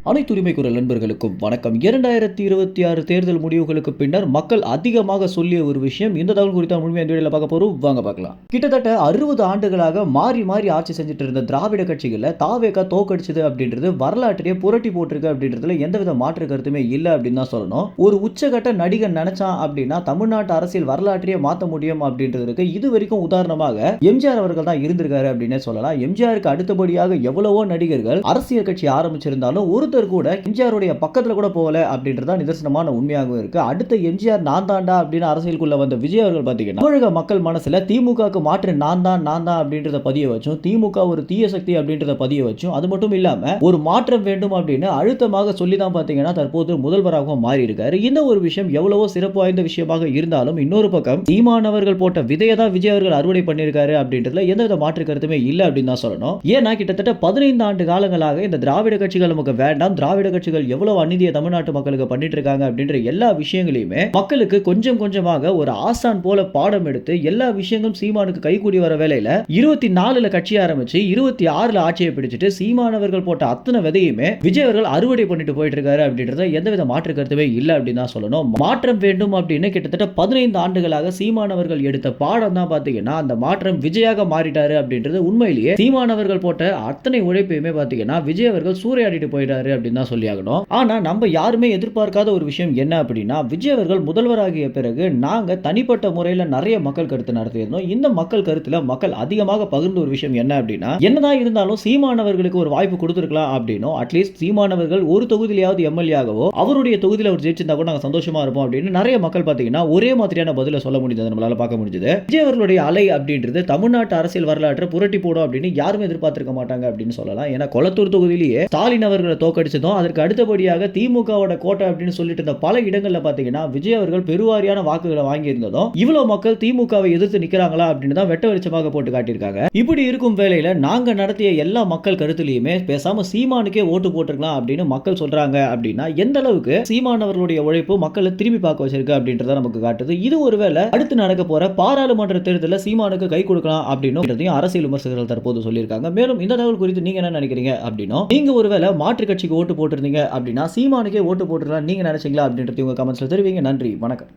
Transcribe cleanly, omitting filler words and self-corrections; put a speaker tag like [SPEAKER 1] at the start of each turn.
[SPEAKER 1] அனைத்து உரிமை குரல் நண்பர்களுக்கும் வணக்கம். 2026 தேர்தல் முடிவுகளுக்கு பின்னர் மக்கள் அதிகமாக சொல்லிய ஒரு விஷயம். இந்த தகவல் குறித்த முழுமையான வீடியோல பார்க்க போறோம். வாங்க பார்க்கலாம். கிட்டத்தட்ட 60 ஆண்டுகளாக மாறி மாறி ஆட்சி செஞ்சுட்டு இருந்த திராவிட கட்சிகளை தாவேகா தோக்கடிச்சது அப்படின்றது வரலாற்றையே புரட்டி போட்டிருக்கு அப்படின்றதுல எந்தவித மாற்று கருத்துமே இல்லை அப்படின்னு தான் சொல்லணும். ஒரு உச்சகட்ட நடிகன் நினைச்சான் அப்படின்னா தமிழ்நாட்டு அரசியல் வரலாற்றையே மாற்ற முடியும் அப்படின்றதுக்கு இது வரைக்கும் உதாரணமாக எம்ஜிஆர் அவர்கள் தான் இருந்திருக்காரு அப்படின்னே சொல்லலாம். எம்ஜிஆருக்கு அடுத்தபடியாக எவ்வளவோ நடிகர்கள் அரசியல் கட்சி ஆரம்பிச்சிருந்தாலும் ஒருத்தர் கூட எம்ஜிஆருடைய பக்கத்துல கூட போகல அப்படின்றத நிதர்சனமான உண்மையாகவும் இருக்கு. அடுத்த எம்ஜிஆர் நான் தாண்டா அப்படின்னு அரசியலுக்குள்ள வந்த விஜய் அவர்கள் பாத்தீங்கன்னா தமிழக மக்கள் மனசுல திமுகவுக்கு மாற்று நான் தான் அப்படின்றத பதிய வச்சும், திமுக ஒரு தீய சக்தி அப்படின்றத பதிய வச்சும், அது மட்டும் இல்லாம ஒரு மாற்றம் வேண்டும் அப்படின்னு அழுத்தமாக சொல்லி தான் பாத்தீங்கன்னா தற்போது முதல்வராகவும் மாறி இருக்காரு. இந்த ஒரு விஷயம் எவ்வளவோ சிறப்பு வாய்ந்த விஷயமாக இருந்தாலும் இன்னொரு பக்கம் சீமானவர்கள் போட்ட விதையை தான் விஜய் அவர்கள் அறுவடை பண்ணியிருக்காரு அப்படின்றதுல எந்தவித மாற்று கருத்துமே இல்லை அப்படின்னு தான் சொல்லணும். ஏன்னா கிட்டத்தட்ட 15 ஆண்டு காலங்களாக இந்த திராவிட கட்சிகள் நமக்கு வேண்டாம், திராவிட கட்சிகள் எவ்வளவு அநீதியை தமிழ்நாட்டு மக்களுக்கு பண்ணிட்டு இருக்காங்க அப்படின்ற எல்லா விஷயங்களையுமே மக்களுக்கு கொஞ்சம் கொஞ்சமாக ஒரு ஆசான் போல பாடம் எடுத்து எல்லா விஷயங்களும் சீமானுக்கு கைகூடி வர வேலையில 24ல கட்சி ஆரம்பிச்சு 26ல ஆட்சியை பிடிச்சிட்டு சீமானவர்கள் போட்ட அத்தனை விதையுமே விஜய் அவர்கள் அறுவடை பண்ணிட்டு போயிட்டு இருக்காரு அப்படின்றத எந்தவித மாற்று கருத்துவே இல்லை அப்படின்னு தான் சொல்லணும். மாற்றம் வேண்டும் அப்படின்னு கிட்டத்தட்ட 15 ஆண்டுகளாக சீமானவர்கள் எடுத்த பாடம் தான் பாத்தீங்கன்னா அந்த மாற்றம் விஜயாக மாறிட்டாரு அப்படின்றது உண்மையிலேயே சீமானவர்கள் போட்ட அத்தனை உழைப்பையுமே பாத்தீங்கன்னா விஜய் அவர்கள் சூறையாடிட்டு போயிட்டாரு அப்படின்னு தான் சொல்லியாகணும். ஆனா நம்ம யாருமே எதிர்பார்க்காத ஒரு விஷயம் என்ன அப்படின்னா விஜய் அவர்கள் முதல்வராகிய பிறகு நாங்க தனிப்பட்ட முறையில் நிறைய மக்கள் கருத்து நடத்தியிருந்தோம். இந்த மக்கள் கருத்துல மக்கள் அதிகமாக பகிர்ந்த ஒரு விஷயம் என்ன அப்படின்னா என்னதான் இருந்தாலும் சீமானவர்களுக்கு ஒரு வாய்ப்பு கொடுத்திருக்கலாம் அப்படின்னும், அட்லீஸ்ட் சீமானவர்கள் ஒரு தொகுதியிலாவது எம்எல்ஏ ஆகவோ அவருடைய தொகுதியில் அவர் ஜெயிச்சிருந்தா கூட நாங்க சந்தோஷமா இருப்போம் அப்படின்னு நிறைய மக்கள் பாத்தீங்கன்னா ஒரே மாதிரியான பதில சொல்ல முடிஞ்சது, நம்மளால பார்க்க முடிஞ்சது. விஜய் அவர்களுடைய அலை அப்படின்றது தமிழ்நாட்டு அரசியல் வரலாற்றை புரட்டி போடும் அப்படின்னு யாருமே எதிர்பார்த்திருக்க மாட்டாங்க அப்படின்னு சொல்லலாம். ஏன்னா கொளத்தூர் தொகுதியிலேயே ஸ்டாலின் அவர்களை தோக்கடிச்சதும் அதற்கு அடுத்தபடியாக திமுகவோட கோட்டை அப்படின்னு சொல்லிட்டு இருந்த பல இடங்கள்ல பாத்தீங்கன்னா விஜய் அவர்கள் பெருவாரியான வாக்குகளை வாங்கி இருந்ததும் இவ்வளவு மக்கள் திமுகவை எதிர்த்து நிக்கிறாங்களா அப்படின்னு தான் வெட்ட வெளிச்சமாக போட்டு காட்டியிருக்காங்க. இப்படி இருக்கும் வேளையில நாங்க நடத்திய எல்லா மக்கள் கருத்துலயுமே பேசாம சீமானுக்கே ஓட்டு போட்டுருக்கலாம் அப்படின்னு மக்கள் சொல்றாங்க அப்படின்னா எந்த அளவுக்கு சீமான் அவர்களுடைய உழைப்பு மக்களை திரும்பி பார்க்க வச்சிருக்கு அப்படின்றத நமக்கு காட்டுது. இது ஒருவேளை அடுத்து நடக்க போற பாராளுமன்ற தேர்தலில் சீமானுக்கு கை கொடுக்கலாம் அப்படின்னு அரசியல் விமர்சகர்கள் தற்போது சொல்லியிருக்காங்க. மேலும் இந்த தகவல் குறித்து நீங்க என்ன நினைக்கிறீங்க அப்படின்னா நீங்க ஒருவேளை மாற்று கட்சிக்கு ஓட்டு போட்டிருந்தீங்க அப்படின்னா சீமானுக்கே ஓட்டு போட்டுக்கலாம் நீங்க நினைச்சீங்களா அப்படின்றது உங்க கமெண்ட்ஸ்ல தெரிவிங்க. நன்றி, வணக்கம்.